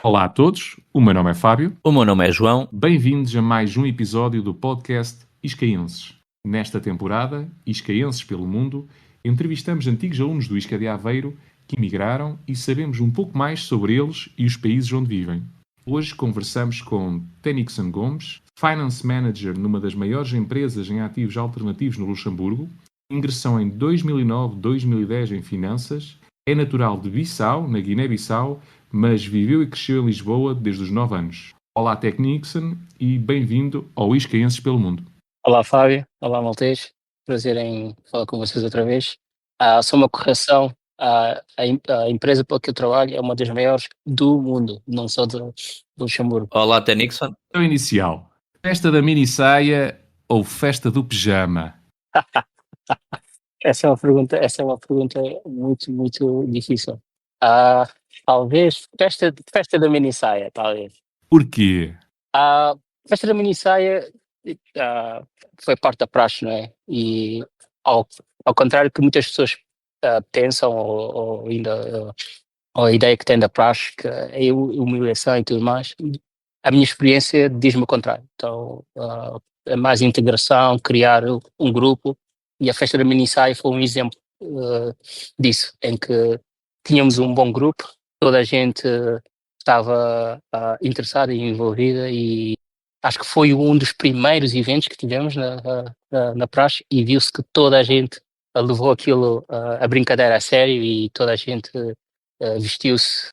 Olá a todos, o meu nome é Fábio. O meu nome é João. Bem-vindos a mais um episódio do podcast Iscaenses. Nesta temporada, Iscaenses pelo Mundo, entrevistamos antigos alunos do ISCA de Aveiro que emigraram e sabemos um pouco mais sobre eles e os países onde vivem. Hoje conversamos com Tenixon Gomes, Finance Manager numa das maiores empresas em ativos alternativos no Luxemburgo, ingressão em 2009-2010 em finanças, é natural de Bissau, na Guiné-Bissau, mas viveu e cresceu em Lisboa desde os 9 anos. Olá, Tenixon, e bem-vindo ao Iscaenses pelo Mundo. Olá, Fábio. Olá, Maltês. Prazer em falar com vocês outra vez. Só uma correção. A empresa pela que eu trabalho é uma das maiores do mundo, não só do Luxemburgo. Olá, Tenixon. Então, inicial. Festa da mini saia ou festa do pijama? Essa é uma pergunta muito, muito difícil. Talvez festa da mini saia, talvez. Porquê? Festa da mini saia foi parte da praxe, não é? E ao contrário que muitas pessoas pensam ou ainda ou a ideia que têm da praxe, que é humilhação e tudo mais, a minha experiência diz-me o contrário. Então, é mais integração, criar um grupo, e a festa da mini saia foi um exemplo disso, em que tínhamos um bom grupo, toda a gente estava interessada e envolvida, e acho que foi um dos primeiros eventos que tivemos na praxe, e viu-se que toda a gente levou aquilo, a brincadeira a sério, e toda a gente vestiu-se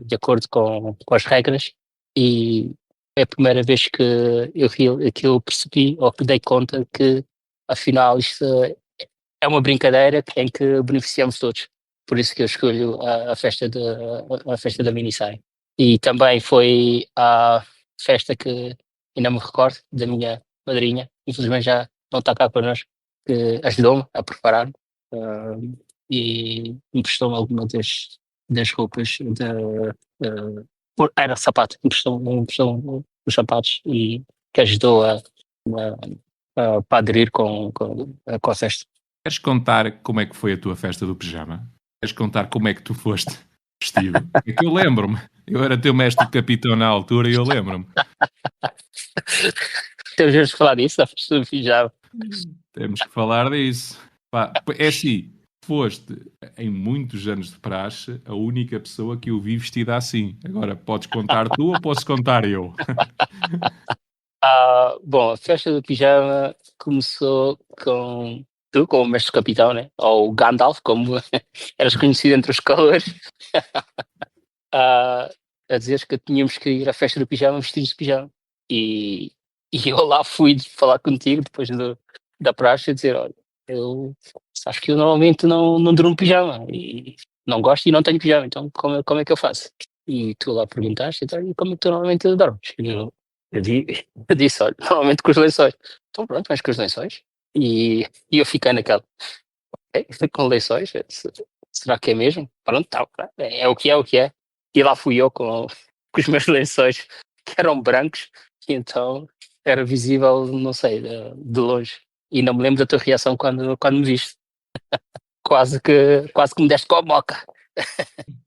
de acordo com as regras, e é a primeira vez que eu percebi, ou que dei conta que afinal isto é uma brincadeira em que beneficiamos todos. Por isso que eu escolho a festa da mini saia. E também foi a festa que ainda me recordo da minha madrinha, infelizmente já não está cá connosco, que ajudou-me a preparar e emprestou-me algumas das roupas era sapato, emprestou-me os sapatos, e que ajudou para aderir com a festa. Queres contar como é que foi a tua festa do pijama? Queres contar como é que tu foste vestido? É que eu lembro-me. Eu era teu mestre capitão na altura e eu lembro-me. Temos que falar disso, a festa do pijama. Temos que falar disso. Pá, é assim, foste, em muitos anos de praxe, a única pessoa que eu vi vestida assim. Agora, podes contar tu ou posso contar eu? Bom, a festa do pijama começou com tu, como mestre capitão, né? Ou Gandalf, como eras conhecido entre os calores, a dizeres que tínhamos que ir à festa do pijama vestidos de pijama. E eu lá fui falar contigo depois da praxe, a dizer: olha, eu acho que eu normalmente não durmo de pijama, e não gosto e não tenho pijama, então como é que eu faço? E tu lá perguntaste, então, e como é que tu normalmente dormes? Eu disse: olha, normalmente com os lençóis. Então pronto, mas com os lençóis. E eu fiquei naquela: com lençóis? Será que é mesmo? Pronto, tá, é o que é, o que é. E lá fui eu com os meus lençóis, que eram brancos, e então era visível, não sei, de longe. E não me lembro da tua reação quando me viste. Quase que me deste com a boca.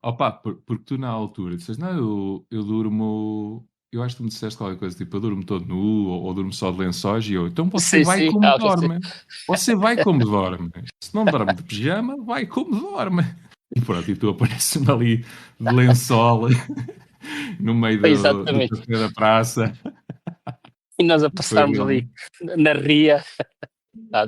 Opa, porque tu na altura disseste, não, eu durmo. Eu acho que tu me disseste qualquer coisa, tipo, eu durmo todo nu ou durmo só de lençóis, e eu, então você Sim, vai sim. como dorme. Você vai como dorme. Se não dorme de pijama, vai como dorme. E pronto, e tu apareces-me ali de lençol no meio do Exatamente. café da praça. E nós a Foi passarmos ali na ria. Opa,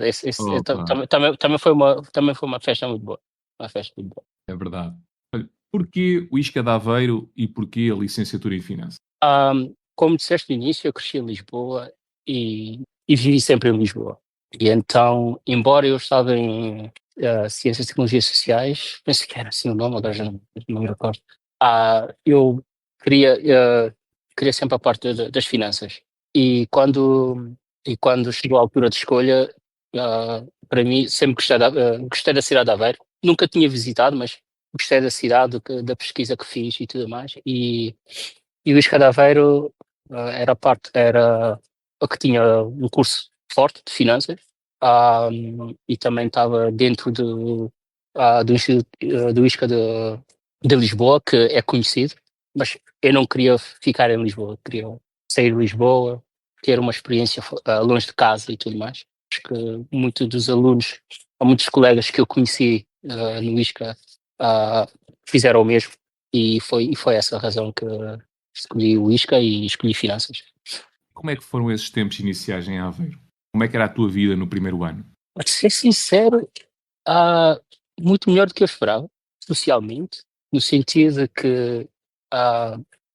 Também foi uma festa muito boa. Uma festa muito boa. é verdade. Olha, porquê o ISCA de Aveiro e porquê a licenciatura em Finanças? Como disseste no início, eu cresci em Lisboa e vivi sempre em Lisboa. E então, embora eu estava em Ciências e Tecnologias Sociais, penso que era assim o nome, agora já não me recordo, eu queria sempre a parte das finanças. E quando chegou a altura de escolha, para mim, sempre gostei da cidade de Aveiro. Nunca tinha visitado, mas gostei da cidade, da pesquisa que fiz e tudo mais. E o ISCA de Aveiro era a que tinha um curso forte de finanças, e também estava dentro do Instituto do ISCA de Lisboa, que é conhecido. mas eu não queria ficar em Lisboa, queria sair de Lisboa, ter uma experiência longe de casa e tudo mais. Acho que muitos dos alunos, ou muitos colegas que eu conheci no ISCA fizeram o mesmo, e foi essa a razão que escolhi o ISCA e escolhi finanças. Como é que foram esses tempos iniciais em Aveiro? Como é que era a tua vida no primeiro ano? Para ser sincero, muito melhor do que eu esperava, socialmente, no sentido de que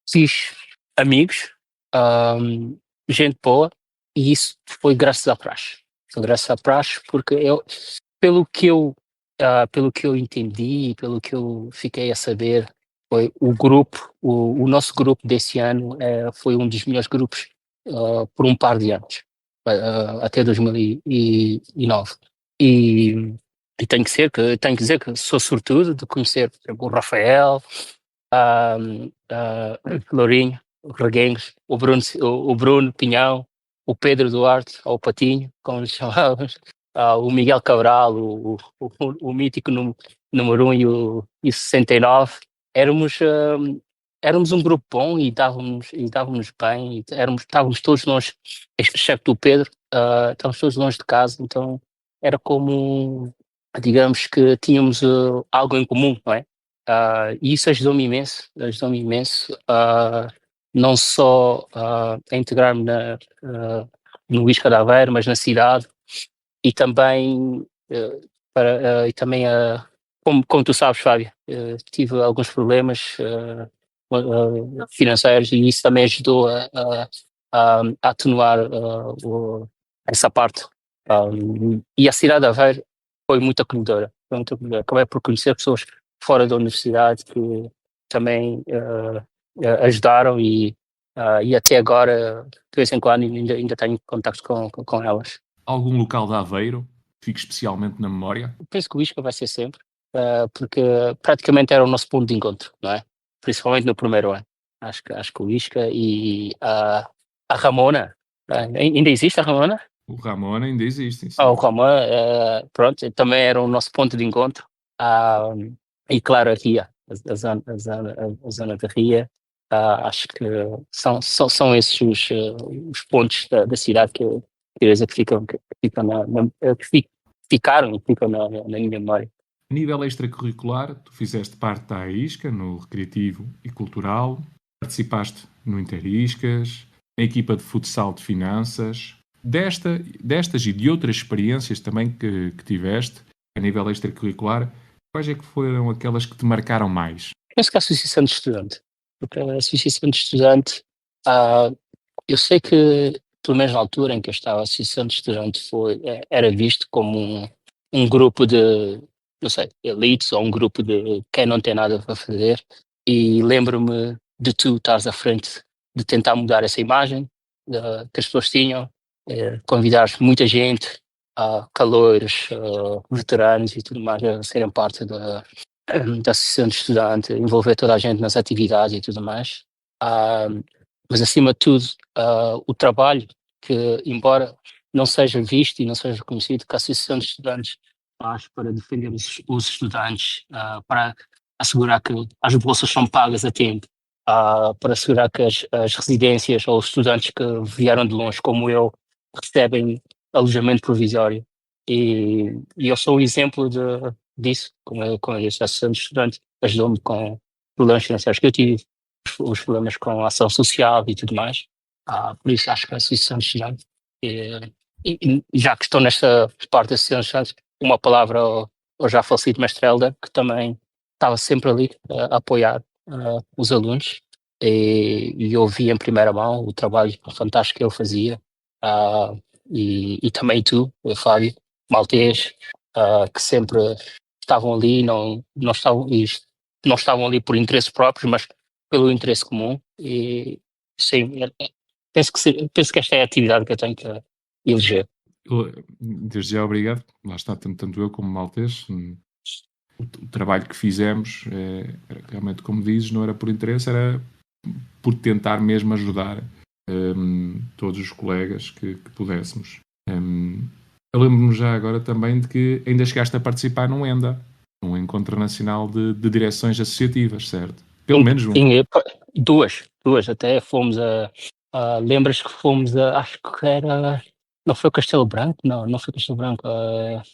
fiz amigos, ah, gente boa, e isso foi graças à praxe. Foi graças à praxe porque pelo que pelo que eu entendi e pelo que eu fiquei a saber, foi o nosso grupo desse ano foi um dos melhores grupos por um par de anos, até 2009. E tenho que dizer que sou sortudo de conhecer, por exemplo, o Rafael, Lourinho, o Reguengos, o Bruno Pinhão, o Pedro Duarte, ou o Patinho, como lhe chamávamos, o Miguel Cabral, o mítico número 1 e o 69. Éramos, éramos um grupo bom e dávamos bem, estávamos todos longe, exceto o Pedro, estávamos todos longe de casa, então era como, digamos que tínhamos algo em comum, não é? E isso ajudou-me imenso, não só a integrar-me no Isca de Aveiro, mas na cidade, e também, e também como tu sabes, Fábio, tive alguns problemas financeiros, e isso também ajudou a atenuar essa parte. E a cidade de Aveiro foi muito acolhedora. Acabei por conhecer pessoas fora da universidade que também ajudaram, e até agora, de vez em quando, ainda tenho contacto com elas. Algum local de Aveiro que fique especialmente na memória? Eu penso que o Isca vai ser sempre, porque praticamente era o nosso ponto de encontro, não é? Principalmente no primeiro ano. Acho que o Isca e a Ramona, ainda existe a Ramona? O Ramona ainda existe, sim. O Ramon, pronto, também era o nosso ponto de encontro. E claro, a Ria, a zona da Ria, acho que são esses os pontos da cidade que eu queria dizer que ficaram e ficam na minha memória. A nível extracurricular, tu fizeste parte da AISCA, no Recreativo e Cultural, participaste no Interiscas, na equipa de futsal de finanças. Destas e de outras experiências também que tiveste, a nível extracurricular, quais é que foram aquelas que te marcaram mais? Penso que a Associação de Estudante, porque a Associação de Estudante, eu sei que, pelo menos na altura em que eu estava, a Associação de Estudante era visto como um grupo de, não sei, elites, ou um grupo de quem não tem nada para fazer, e lembro-me de tu estares à frente de tentar mudar essa imagem que as pessoas tinham, convidares muita gente, caloiros, veteranos e tudo mais a serem parte da Associação de Estudante, envolver toda a gente nas atividades e tudo mais. Mas acima de tudo, o trabalho que, embora não seja visto e não seja reconhecido, que a Associação de Estudantes faz para defender os estudantes, para assegurar que as bolsas são pagas a tempo, para assegurar que as residências ou os estudantes que vieram de longe, como eu, recebem alojamento provisório. E eu sou um exemplo disso, como eu disse, a Associação de Estudantes ajudou-me com problemas financeiros que eu tive, os problemas com a ação social e tudo mais. Por isso acho que a Associação de Estudantes, e já que estou nesta parte da Associação de Estudantes, uma palavra ao já falecido mestre Helder, que também estava sempre ali a apoiar os alunos, e eu vi em primeira mão o trabalho fantástico que ele fazia, e também tu, Fábio, Maltês, que sempre estavam ali, não estavam ali por interesses próprios, mas pelo interesse comum. E sim, penso que esta é a atividade que eu tenho que eleger. Desde já, obrigado. Lá está, tanto eu como o Maltês. O trabalho que fizemos, realmente, como dizes, não era por interesse, era por tentar mesmo ajudar todos os colegas que pudéssemos. Eu lembro-me já agora também de que ainda chegaste a participar num ENDA, um Encontro Nacional de Direções Associativas, certo? Pelo menos um. Duas, até fomos lembras que fomos acho que era, não foi o Castelo Branco? Não foi o Castelo Branco,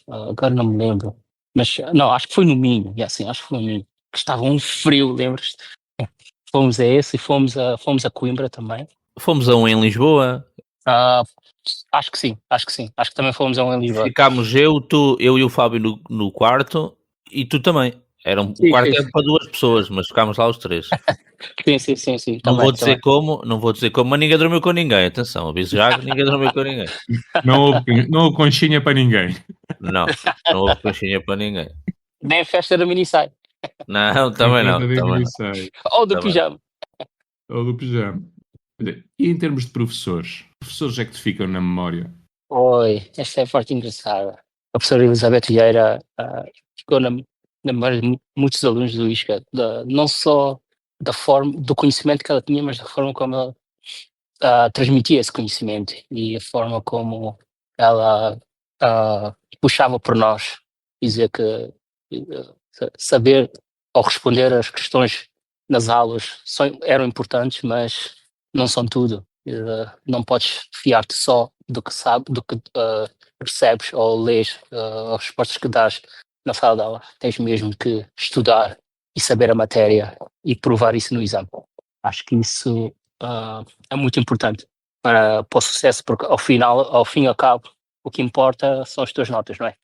agora não me lembro, mas não, acho que foi no Minho, e assim, acho que foi no Minho, que estava um frio, lembras-te? Fomos a esse e fomos a Coimbra também. Fomos a um em Lisboa. Acho que sim, acho que também fomos a um em Lisboa. Ficámos eu e o Fábio no quarto e tu também. O quarto era para 2 pessoas, mas ficámos lá os 3. Sim. Não Também, vou dizer como, mas ninguém dormiu com ninguém. Atenção, aviso já que ninguém dormiu com ninguém. Não houve conchinha para ninguém. Não houve conchinha para ninguém. Nem a festa da Minissai. Não, também não. Ou do pijama. Ou do pijama. E em termos de professores é que te ficam na memória? Oi, esta é a parte engraçada. A professora Elizabeth Vieira ficou na memória de muitos alunos do ISCA, não só da forma, do conhecimento que ela tinha, mas da forma como ela transmitia esse conhecimento e a forma como ela puxava por nós, dizer que saber ou responder às questões nas aulas eram importantes, mas não são tudo. Não podes fiar-te só do que percebes ou lês, as respostas que dás na sala de aula. Tens mesmo que estudar e saber a matéria e provar isso no exame. Acho que isso é muito importante para o sucesso, porque ao fim e ao cabo, o que importa são as tuas notas, não é?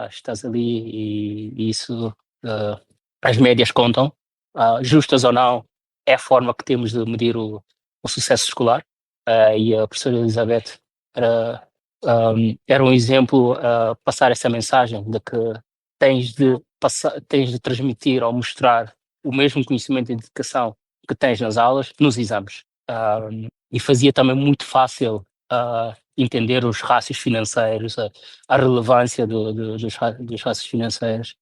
Estás ali e isso, as médias contam, justas ou não, é a forma que temos de medir o sucesso escolar, e a professora Elizabeth era um exemplo a passar essa mensagem de que tens de transmitir ou mostrar o mesmo conhecimento e dedicação que tens nas aulas, nos exames. E fazia também muito fácil entender os rácios financeiros, a relevância dos rácios financeiros.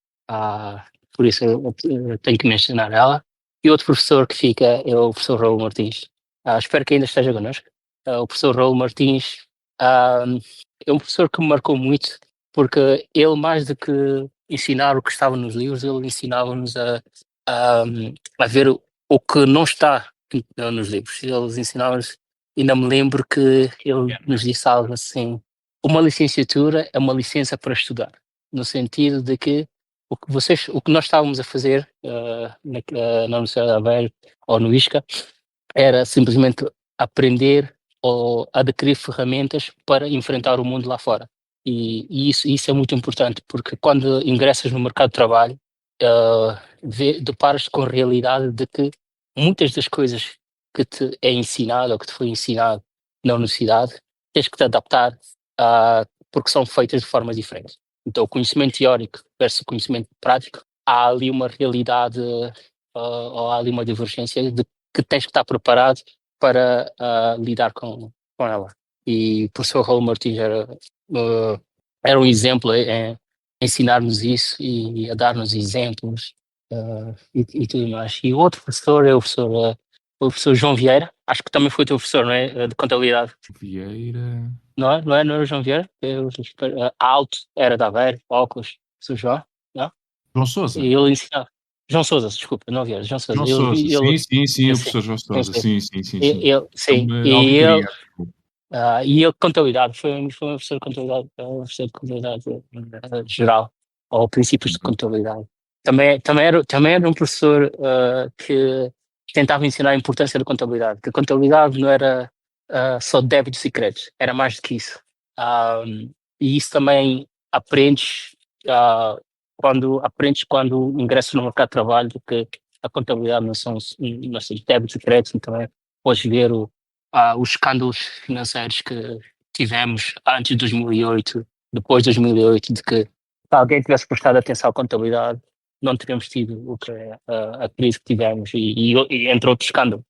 Por isso eu tenho que mencionar ela. E outro professor que fica é o professor Raul Martins. Espero que ainda esteja connosco. O professor Raul Martins é um professor que me marcou muito, porque ele, mais do que ensinar o que estava nos livros, ele ensinava-nos a ver o que não está nos livros. Eles ensinavam-nos, ainda me lembro que ele nos disse algo assim: uma licenciatura é uma licença para estudar, no sentido de que o que nós estávamos a fazer na Universidade de Aveiro ou no ISCA era simplesmente aprender ou adquirir ferramentas para enfrentar o mundo lá fora. E isso é muito importante, porque quando ingressas no mercado de trabalho, deparas-te com a realidade de que muitas das coisas que te é ensinado ou que te foi ensinado na universidade, tens que te adaptar porque são feitas de forma diferente. Então, o conhecimento teórico versus o conhecimento prático, há ali uma realidade ou há ali uma divergência de que tens que estar preparado para lidar com ela. E o professor Raul Martins era um exemplo em ensinar-nos isso e a dar-nos exemplos e tudo mais. E o outro professor é o professor João Vieira, acho que também foi teu professor, não é? De contabilidade. Vieira. Não é o João Vieira? Alto, era da Aveiro, óculos, professor João, não? João Sousa. E ele ensinava. João Sousa, desculpa, não Vieira, João Sousa. Sim, o professor João Sousa, sim. Sim, e ele, contabilidade, foi um professor de contabilidade, geral, ou princípios de contabilidade. Também era um professor que tentava ensinar a importância da contabilidade, que a contabilidade não era só débitos e créditos, era mais do que isso. E isso também aprendes quando ingressas no mercado de trabalho, que a contabilidade não são débitos e créditos, também podes ver os escândalos financeiros que tivemos antes de 2008, depois de 2008, de que se alguém tivesse prestado atenção à contabilidade, não teríamos tido a crise que tivemos e entre outros escândalos.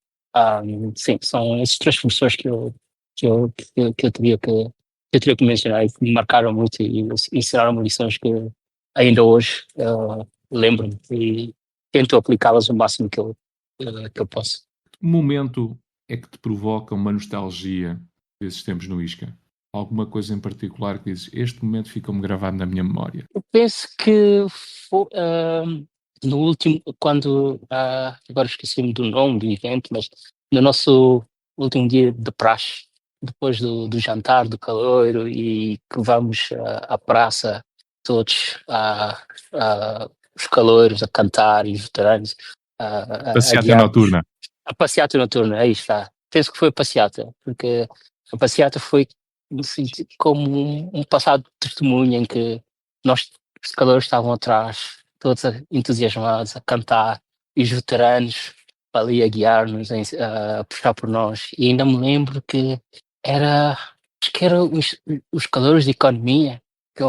Sim, são esses três professores que eu teria que mencionar e que me marcaram muito e ensinaram-me lições que ainda hoje lembro-me e tento aplicá-las o máximo que eu posso. Que momento é que te provoca uma nostalgia desses tempos no ISCA? Alguma coisa em particular que dizes, este momento ficou-me gravado na minha memória? Eu penso que no último, quando, agora esqueci-me do nome do evento, mas no nosso último dia de praxe, depois do jantar, do caloiro, e que vamos à praça, todos, os caloiros a cantar e os veteranos a Passeata guiar-nos. noturna. A passeata noturna, aí está. Penso que foi a passeata, porque a passeata foi assim, como um passado de testemunho em que nós, os calores estavam atrás, todos entusiasmados, a cantar, e os veteranos ali a guiar-nos, a puxar por nós. E ainda me lembro que acho que eram os calores de economia que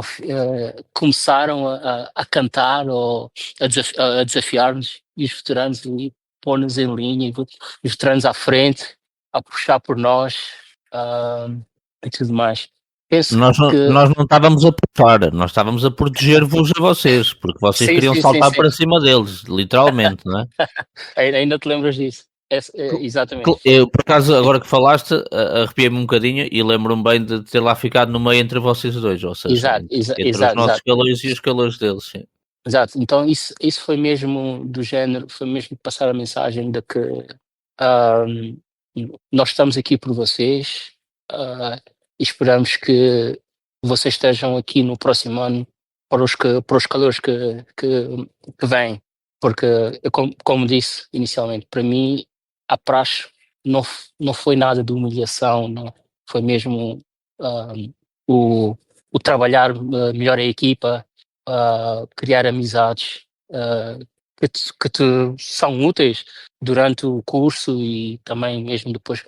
começaram a cantar ou a desafiar-nos, e os veteranos ali pôr-nos em linha, e os veteranos à frente, a puxar por nós, ah, e tudo mais. Penso que Nós não estávamos a puxar, nós estávamos a proteger-vos a vocês, porque vocês sim, queriam sim, sim, saltar sim. para cima deles, literalmente, não é? Ainda te lembras disso? Exatamente. Eu, por acaso, agora que falaste, arrepiei-me um bocadinho e lembro-me bem de ter lá ficado no meio entre vocês dois, ou seja, Exato, entre os exato, nossos exato. calores e os calores deles, sim. Exato. Então isso foi mesmo do género, foi mesmo passar a mensagem de que ahm, nós estamos aqui por vocês, e esperamos que vocês estejam aqui no próximo ano para os calores que vêm. Porque, como disse inicialmente, para mim a praxe não foi nada de humilhação, não. Foi mesmo ahm, o, o trabalhar melhor a equipa, criar amizades que te são úteis durante o curso e também mesmo depois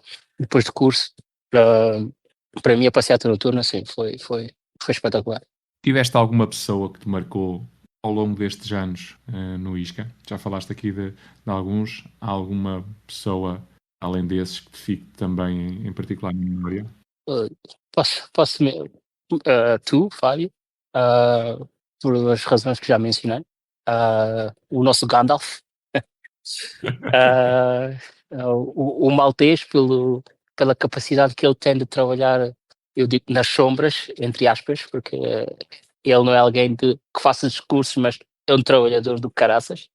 do curso. Para mim, a passeata noturna, sim, foi espetacular. Tiveste alguma pessoa que te marcou ao longo destes anos no ISCA? Já falaste aqui de alguns. Há alguma pessoa, além desses, que te fique também em particular na memória? Uh, tu, Fábio, por as razões que já mencionei, o nosso Gandalf, uh, o maltês pela capacidade que ele tem de trabalhar, eu digo, nas sombras, entre aspas, porque ele não é alguém que faça discursos, mas é um trabalhador do caraças.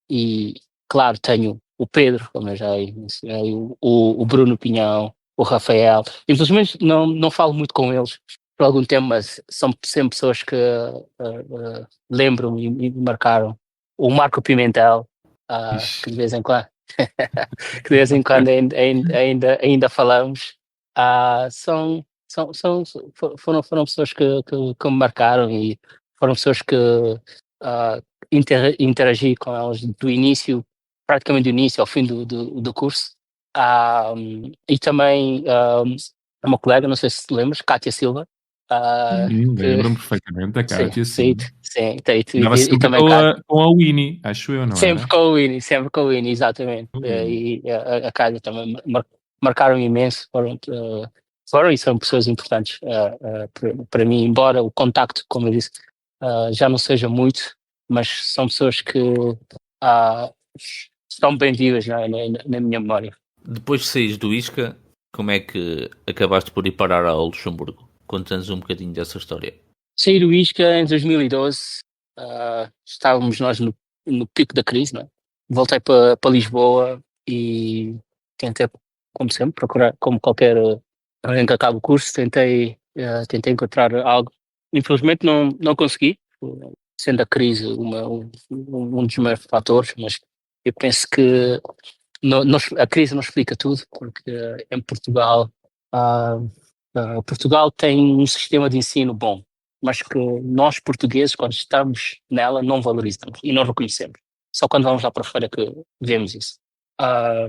E, claro, tenho o Pedro, como eu já mencionei, o Bruno Pinhão, o Rafael. Infelizmente não falo muito com eles por algum tempo, mas são sempre pessoas que lembram e me marcaram. O Marco Pimentel, Ixi. que de vez em quando, que de vez em quando ainda falamos. Foram pessoas que me marcaram, e foram pessoas que ah, interagi com elas do início, praticamente do início ao fim do curso. E também uma colega, não sei se te lembras, Kátia Silva, que Lembro-me perfeitamente da sim, Kátia, sim, sim. sim, Andava e sempre também Kátia. com a Winnie, acho eu, não era? Sempre com o Winnie, exatamente. E a Kátia também marcaram imenso, foram e são pessoas importantes para mim, embora o contacto, como eu disse, já não seja muito, mas são pessoas que ah, estão bem vivas na minha memória. Depois de saís do Isca, como é que acabaste por ir parar ao Luxemburgo? Conta-nos um bocadinho dessa história. Saí do Isca em 2012, estávamos nós no pico da crise, não é? Voltei para Lisboa e tentei, como sempre, procurar, como qualquer alguém que acaba o curso, tentei encontrar algo. Infelizmente não consegui, sendo a crise um dos maiores fatores, mas eu penso que a crise não explica tudo, porque em Portugal, ah, Portugal tem um sistema de ensino bom, mas que nós portugueses, quando estamos nela, não valorizamos e não reconhecemos. Só quando vamos lá para fora que vemos isso. Ah,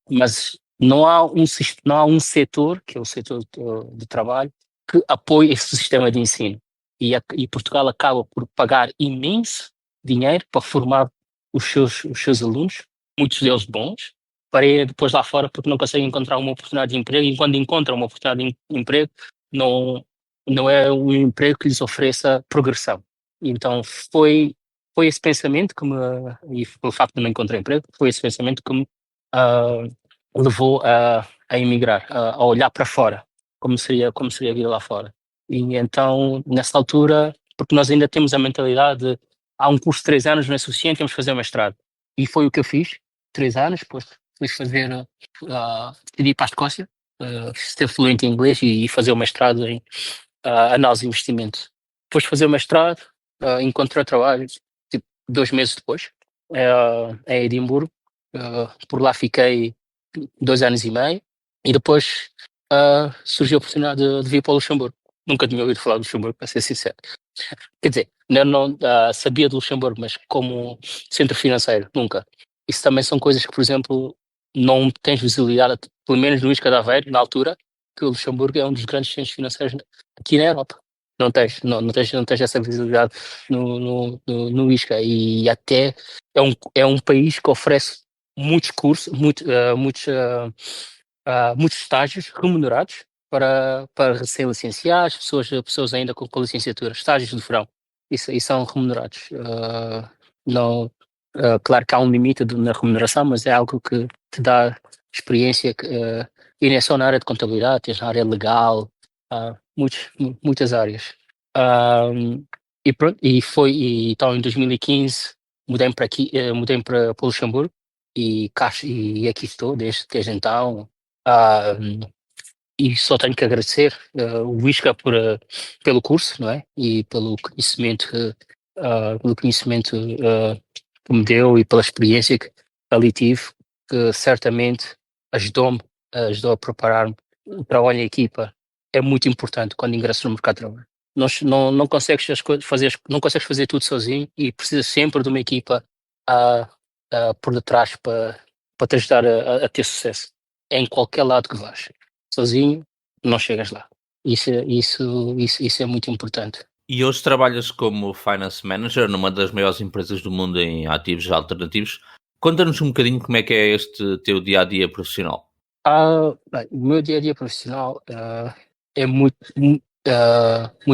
mas não há um setor, que é o setor de trabalho, que apoie esse sistema de ensino. E Portugal acaba por pagar imenso dinheiro para formar os seus alunos, muitos deles bons, para ir depois lá fora porque não conseguem encontrar uma oportunidade de emprego, e quando encontram uma oportunidade de emprego, não, não é um emprego que lhes ofereça progressão. Então foi esse pensamento e pelo facto de não encontrar emprego, foi esse pensamento que me ah, levou a emigrar, a olhar para fora, como seria a vida lá fora. E então, nessa altura, porque nós ainda temos a mentalidade um curso de 3 anos não é suficiente, temos que fazer um mestrado. E foi o que eu fiz, 3 anos, depois fui fazer, decidi ir para a Escócia, ser fluente em inglês e fazer o mestrado em análise de investimento. Depois de fazer o mestrado, encontrei trabalho, tipo, 2 meses depois, em Edimburgo. Por lá fiquei 2 anos e meio, e depois surgiu a oportunidade de vir para o Luxemburgo. Nunca tinha ouvido falar do Luxemburgo, para ser sincero. Quer dizer, não sabia do Luxemburgo, mas como centro financeiro, nunca. Isso também são coisas que, por exemplo, não tens visibilidade, pelo menos no Isca de Aveiro, na altura, que o Luxemburgo é um dos grandes centros financeiros aqui na Europa. Não tens essa visibilidade no Isca, e até é um país que oferece muitos cursos, muitos estágios remunerados para recém-licenciados, pessoas ainda com licenciatura, estágios de verão, e são remunerados. Não, claro que há um limite na remuneração, mas é algo que te dá experiência, e não é só na área de contabilidade, tens na área legal, muitas áreas. E pronto, então em 2015 mudei para aqui, mudei para o Luxemburgo, e aqui estou desde então. E só tenho que agradecer o Isca pelo curso, não é? E pelo conhecimento que me deu, e pela experiência que ali tive, que certamente ajudou a preparar-me. O trabalho em equipa é muito importante quando ingressas no mercado de trabalho. Não consegues não consegues fazer tudo sozinho, e precisas sempre de uma equipa por detrás para te ajudar a ter sucesso em qualquer lado que vás. Sozinho não chegas lá. Isso é muito importante. E hoje trabalhas como Finance Manager numa das maiores empresas do mundo em ativos alternativos. Conta-nos um bocadinho como é que é este teu dia-a-dia profissional. Bem, o meu dia-a-dia profissional é muito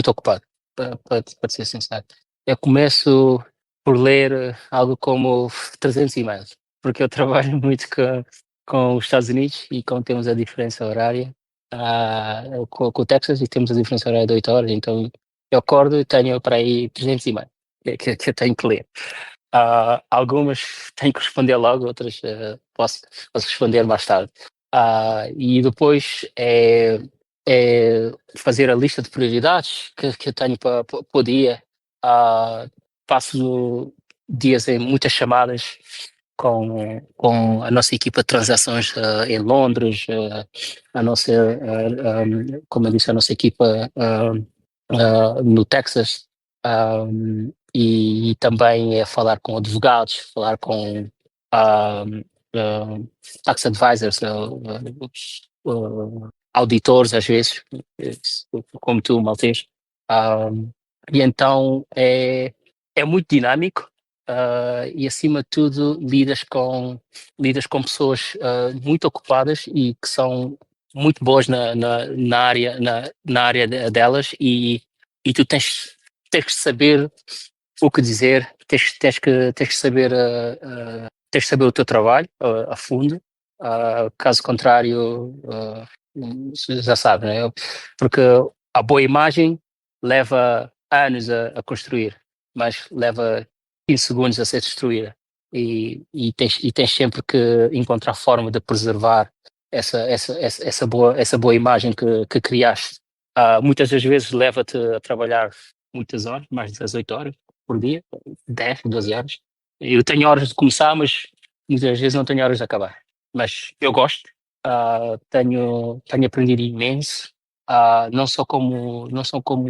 ocupado, para ser sincero. Eu começo por ler algo como 300 e-mails, porque eu trabalho muito com os Estados Unidos, e como temos a diferença horária com o Texas, e temos a diferença horária de 8 horas, então eu acordo e tenho para aí 300 e-mails que eu tenho que ler. Algumas tenho que responder logo, outras posso responder mais tarde. E depois é fazer a lista de prioridades que eu tenho para o dia. Passo dias em muitas chamadas com a nossa equipa de transações em Londres, como eu disse, a nossa equipa no Texas, e também é falar com advogados, falar com tax advisors, auditores, às vezes, como tu, maltês. E então é muito dinâmico, e acima de tudo lidas com pessoas muito ocupadas e que são muito boas na área delas, e tu tens que saber o que dizer, tens que saber o teu trabalho a fundo. Caso contrário, já sabe, né? Porque a boa imagem leva anos a construir, mas leva 15 segundos a ser destruída, e tens sempre que encontrar forma de preservar essa boa imagem que criaste. Muitas das vezes leva-te a trabalhar muitas horas, mais de 18 horas por dia, 10, 12 horas. Eu tenho horas de começar, mas muitas vezes não tenho horas de acabar. Mas eu gosto, tenho aprendido imenso, não só como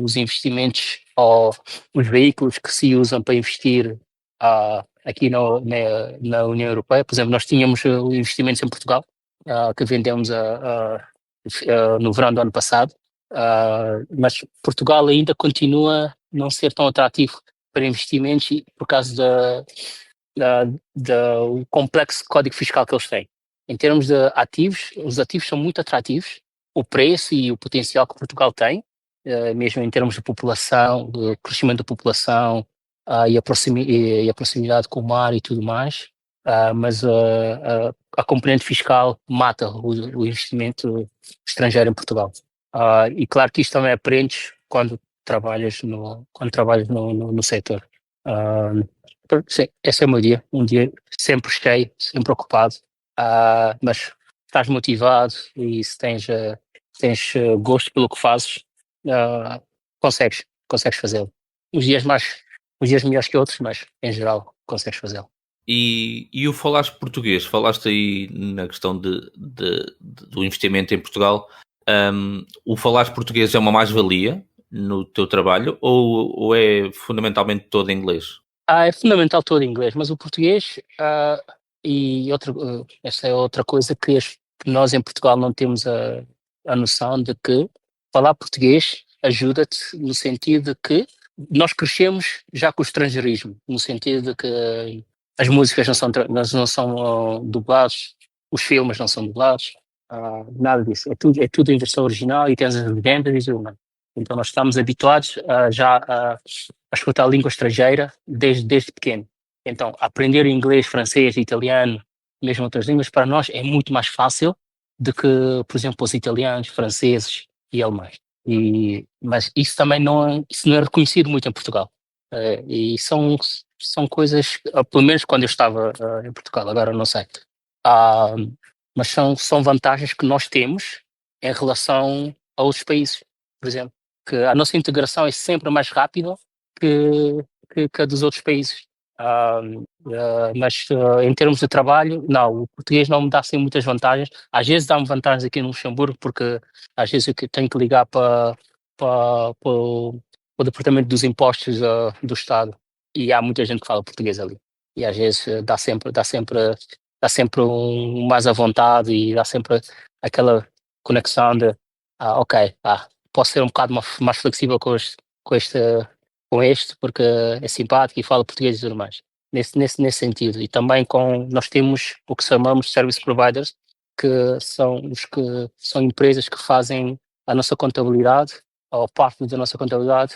os investimentos ou os veículos que se usam para investir aqui na União Europeia. Por exemplo, nós tínhamos investimentos em Portugal, que vendemos no verão do ano passado, mas Portugal ainda continua a não ser tão atrativo para investimentos, por causa do complexo código fiscal que eles têm. Em termos de ativos, os ativos são muito atrativos, o preço e o potencial que Portugal tem, mesmo em termos de população, de crescimento da população, e a proximidade com o mar e tudo mais, mas a componente fiscal mata o investimento estrangeiro em Portugal. E claro que isto também aprendes quando trabalhas no setor. Sim, esse é o meu dia. Um dia sempre cheio, sempre ocupado. Mas estás motivado e se tens gosto pelo que fazes, consegues fazê-lo. Os dias melhores que outros, mas em geral consegues fazê-lo. E o falaste português, falaste aí na questão do investimento em Portugal. O falares português é uma mais-valia no teu trabalho ou é fundamentalmente todo em inglês? É fundamental todo em inglês, mas o português, esta é outra coisa que nós em Portugal não temos a noção de que falar português ajuda-te no sentido de que nós crescemos já com o estrangeirismo, no sentido de que as músicas não são dubladas, os filmes não são dublados, nada disso. É tudo em versão original e tens as legendas e tudo mais. Então nós estamos habituados a escutar a língua estrangeira desde pequeno. Então, aprender inglês, francês, italiano, mesmo outras línguas, para nós é muito mais fácil do que, por exemplo, os italianos, franceses e alemães. Mas isso também isso não é reconhecido muito em Portugal. E são coisas, pelo menos quando eu estava em Portugal, agora não sei. Ah, mas são vantagens que nós temos em relação a outros países, por exemplo, que a nossa integração é sempre mais rápida que a dos outros países. Mas em termos de trabalho, não, o português não me dá assim muitas vantagens. Às vezes dá-me vantagens aqui no Luxemburgo, porque às vezes eu tenho que ligar para o Departamento dos Impostos do Estado e há muita gente que fala português ali. E às vezes dá sempre mais à vontade e dá sempre aquela conexão de ok, posso ser um bocado mais flexível com este porque é simpático e fala português e tudo mais. Nesse sentido. E também nós temos o que chamamos service providers, que são empresas que fazem a nossa contabilidade, ou parte da nossa contabilidade,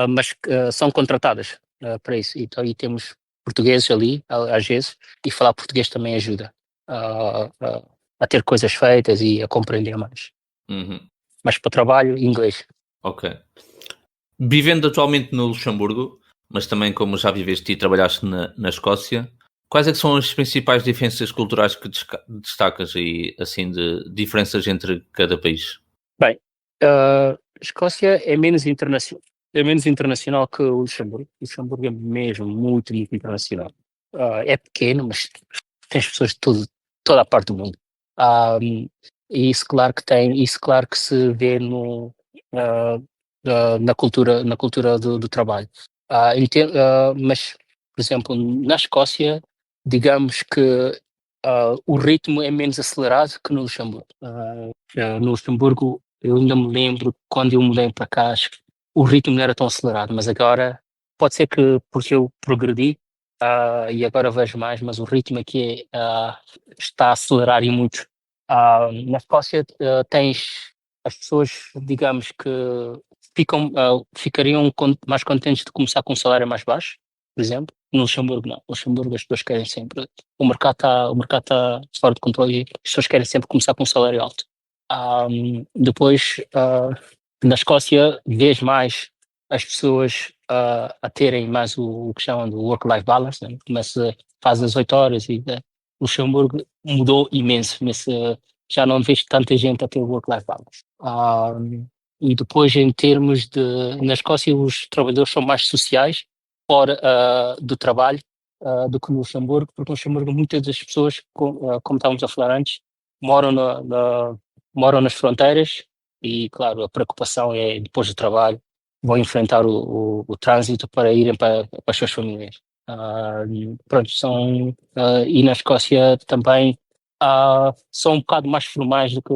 mas que são contratadas para isso. Então aí temos portugueses ali, às vezes, e falar português também ajuda a ter coisas feitas e a compreender mais. Uhum. Mas para o trabalho, inglês. Ok. Vivendo atualmente no Luxemburgo, mas também como já viveste e trabalhaste na Escócia, quais é que são as principais diferenças culturais que destacas e assim de diferenças entre cada país? Bem, a Escócia é menos internacional que o Luxemburgo. O Luxemburgo é mesmo muito, muito internacional. É pequeno, mas tens pessoas de toda a parte do mundo. E isso claro que isso claro que se vê na cultura do trabalho. Mas, por exemplo, na Escócia, digamos que o ritmo é menos acelerado que no Luxemburgo. No Luxemburgo, eu ainda me lembro quando eu mudei para cá, acho que o ritmo não era tão acelerado, mas agora pode ser que porque eu progredi e agora vejo mais, mas o ritmo aqui está a acelerar e muito. Na Escócia tens as pessoas, digamos que ficariam mais contentes de começar com um salário mais baixo, por exemplo. No Luxemburgo não. No Luxemburgo as pessoas querem sempre. O mercado está fora de controle e as pessoas querem sempre começar com um salário alto. Depois, na Escócia, vês mais as pessoas a terem mais o que chamam de work-life balance, né? Faz as 8 horas e o Luxemburgo mudou imenso. Já não vejo tanta gente a ter work-life balance. E depois, em termos na Escócia, os trabalhadores são mais sociais fora do trabalho do que no Luxemburgo, porque no Luxemburgo muitas das pessoas, como estávamos a falar antes, moram nas fronteiras e, claro, a preocupação é depois do trabalho, vão enfrentar o trânsito para irem para as suas famílias. Pronto, e na Escócia também são um bocado mais formais do que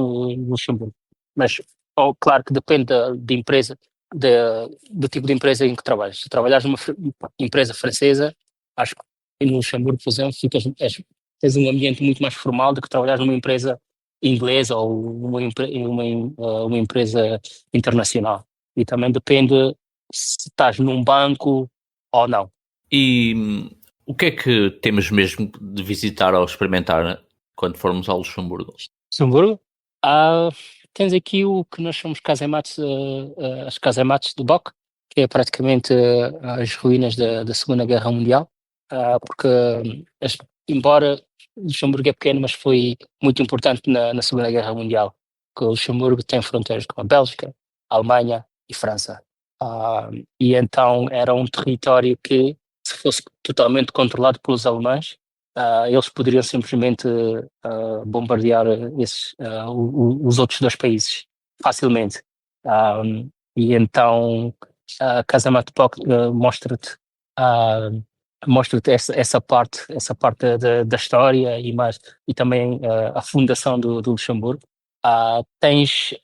no Luxemburgo. Mas, claro que depende da empresa, do tipo de empresa em que trabalhas. Se trabalhares numa empresa francesa, acho que no Luxemburgo, por exemplo, tens um ambiente muito mais formal do que trabalhares numa empresa inglesa ou uma empresa internacional. E também depende se estás num banco ou não. E o que é que temos mesmo de visitar ou experimentar quando formos ao Luxemburgo? Luxemburgo? Tens aqui o que nós chamamos casemates, as casemates do Boc, que é praticamente as ruínas da Segunda Guerra Mundial, porque embora Luxemburgo é pequeno, mas foi muito importante na Segunda Guerra Mundial, porque o Luxemburgo tem fronteiras com a Bélgica, a Alemanha e França. E então era um território que, se fosse totalmente controlado pelos alemães, eles poderiam simplesmente bombardear os outros dois países facilmente. E então Casamento mostra-te essa parte da história e também a fundação do Luxemburgo. Tens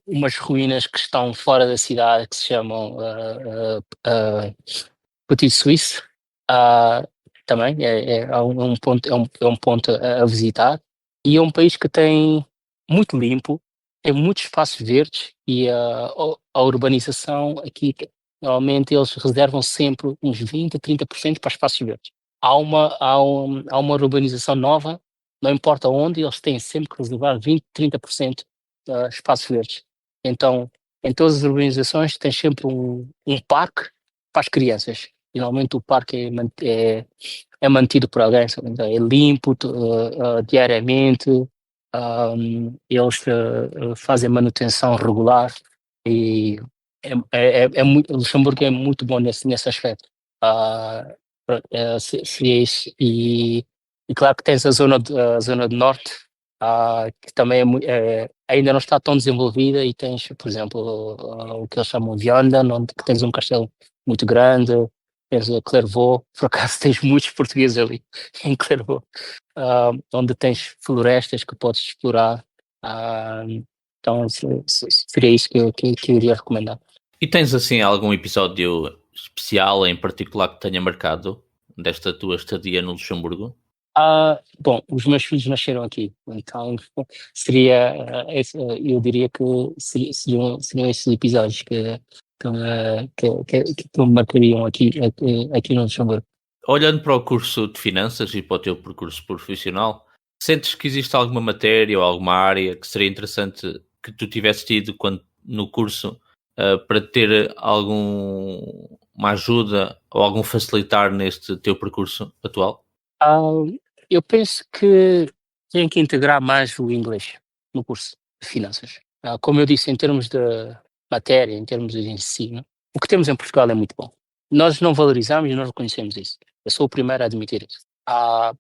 umas ruínas que estão fora da cidade que se chamam Petit Suisse. Também é um ponto a visitar, e é um país que tem muito limpo, tem muitos espaços verdes, e a urbanização aqui, normalmente eles reservam sempre uns 20 a 30% para espaços verdes. Há uma urbanização nova, não importa onde, eles têm sempre que reservar 20, 30% de espaços verdes. Então, em todas as urbanizações tens sempre um parque para as crianças. Normalmente o parque é mantido por alguém, é limpo diariamente. Eles fazem manutenção regular, e Luxemburgo é muito bom nesse aspecto. Seria isso. E claro que tens a zona do norte, que também ainda não está tão desenvolvida, e tens, por exemplo, o que eles chamam de Vianden, onde tens um castelo muito grande. Tens a Clairvaux, por acaso tens muitos portugueses ali em Clairvaux, onde tens florestas que podes explorar. Então seria isso que eu iria recomendar. E tens assim algum episódio especial em particular que tenha marcado desta tua estadia no Luxemburgo? Bom, os meus filhos nasceram aqui, então seria, eu diria que seriam esses episódios que me marcariam aqui no Luxemburgo. Olhando para o curso de finanças e para o teu percurso profissional, sentes que existe alguma matéria ou alguma área que seria interessante que tu tivesse tido no curso para ter alguma ajuda ou algum facilitar neste teu percurso atual? Eu penso que tem que integrar mais o inglês no curso de finanças. Como eu disse, em termos de matéria, em termos de ensino, o que temos em Portugal é muito bom. Nós não valorizamos e não reconhecemos isso. Eu sou o primeiro a admitir isso.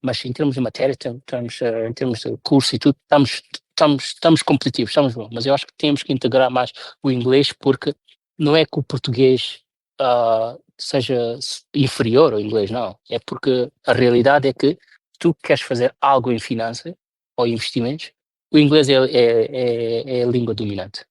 Mas em termos de matéria, em termos de curso e tudo, estamos competitivos, estamos bons. Mas eu acho que temos que integrar mais o inglês, porque não é que o português seja inferior ao inglês, não. É porque a realidade é que tu queres fazer algo em finanças ou investimentos, o inglês é a língua dominante.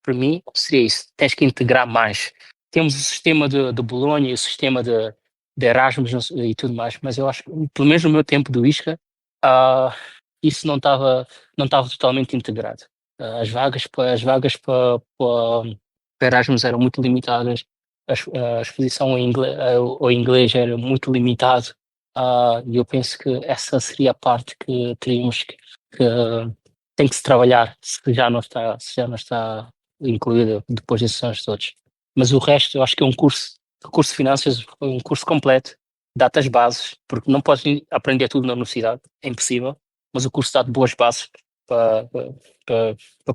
Para mim, seria isso. Tens que integrar mais. Temos o sistema de Bolonha e o sistema de Erasmus e tudo mais, mas eu acho que, pelo menos no meu tempo do ISCA, isso não estava totalmente integrado. As vagas para Erasmus eram muito limitadas, a exposição ao inglês era muito limitado. E eu penso que essa seria a parte que teríamos que tem que se trabalhar, se já não está incluída depois desses anos todos. Mas o resto, eu acho que é o curso de finanças foi um curso completo, dá-te as bases, porque não podes aprender tudo na universidade, é impossível, mas o curso dá-te boas bases para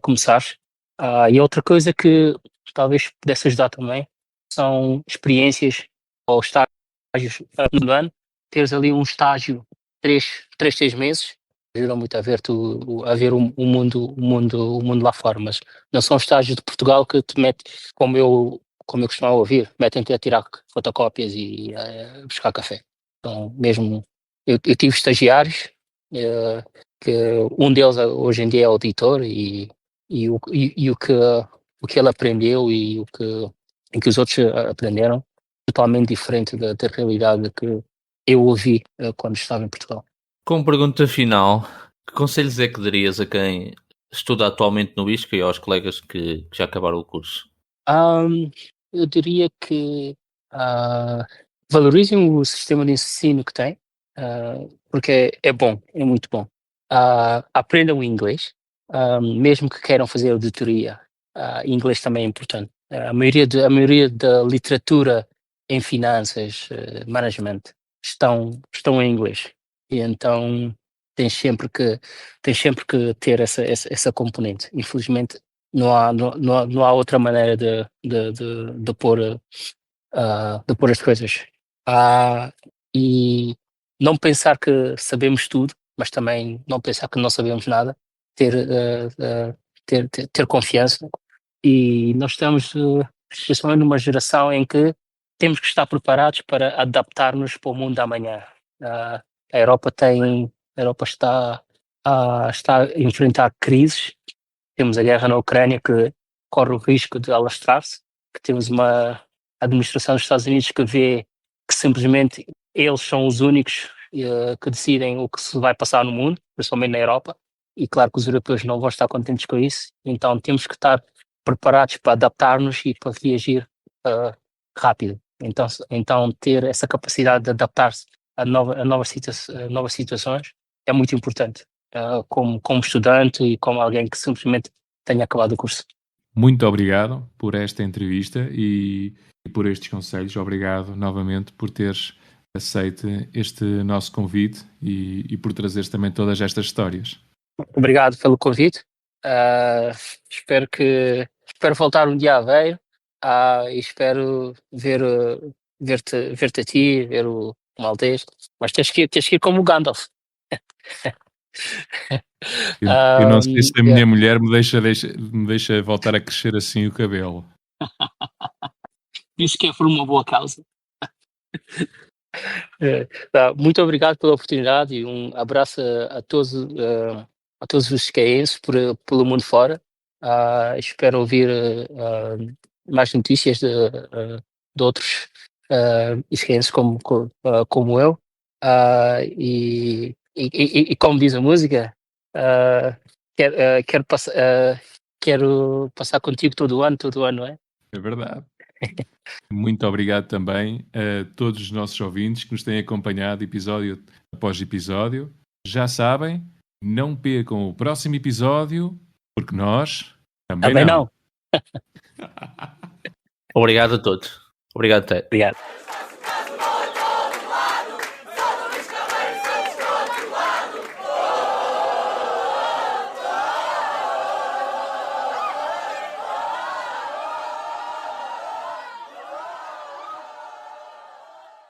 começar. E outra coisa que talvez pudesse ajudar também são experiências ou estágios no ano. Teres ali um estágio 6 meses ajuda muito a ver o mundo lá fora, mas não são estágios de Portugal que te mete, como eu costumava ouvir, metem-te a tirar fotocópias e a buscar café. Então, mesmo eu tive estagiários, que um deles hoje em dia é auditor, e o que ele aprendeu e o que os outros aprenderam, totalmente diferente da realidade que eu ouvi quando estava em Portugal. Como pergunta final, que conselhos é que darias a quem estuda atualmente no ISCA e aos colegas que já acabaram o curso? Eu diria que valorizem o sistema de ensino que tem, porque é bom, é muito bom. Aprendam inglês, mesmo que queiram fazer auditoria, inglês também é importante. A maioria da literatura em finanças, management, estão em inglês. E então tens sempre que ter essa componente. Infelizmente, não há outra maneira de pôr as coisas. E não pensar que sabemos tudo, mas também não pensar que não sabemos nada, ter confiança. E nós estamos, especialmente numa geração em que temos que estar preparados para adaptar-nos para o mundo da amanhã. A Europa está a enfrentar crises. Temos a guerra na Ucrânia que corre o risco de alastrar-se, que temos uma administração dos Estados Unidos que vê que simplesmente eles são os únicos que decidem o que se vai passar no mundo, principalmente na Europa, e claro que os europeus não vão estar contentes com isso, então temos que estar preparados para adaptar-nos e para reagir rápido. Então ter essa capacidade de adaptar-se a novas situações é muito importante, como estudante e como alguém que simplesmente tenha acabado o curso. Muito obrigado por esta entrevista e por estes conselhos. Obrigado novamente por teres aceito este nosso convite e por trazeres também todas estas histórias. Obrigado pelo convite. Espero voltar um dia a Aveiro e espero ver-te a ti, ver o Maltês, mas tens que ir como o Gandalf. Eu não sei se a minha mulher me deixa voltar a crescer assim o cabelo. Isso que é por uma boa causa. Muito obrigado pela oportunidade e um abraço a todos os iscaenses pelo mundo fora. Espero ouvir mais notícias de outros iscaenses como eu. E como diz a música, quero passar contigo todo ano, não é? É verdade. Muito obrigado também a todos os nossos ouvintes que nos têm acompanhado episódio após episódio. Já sabem, não percam o próximo episódio, porque nós também não. Obrigado a todos. Obrigado, Ted. Obrigado.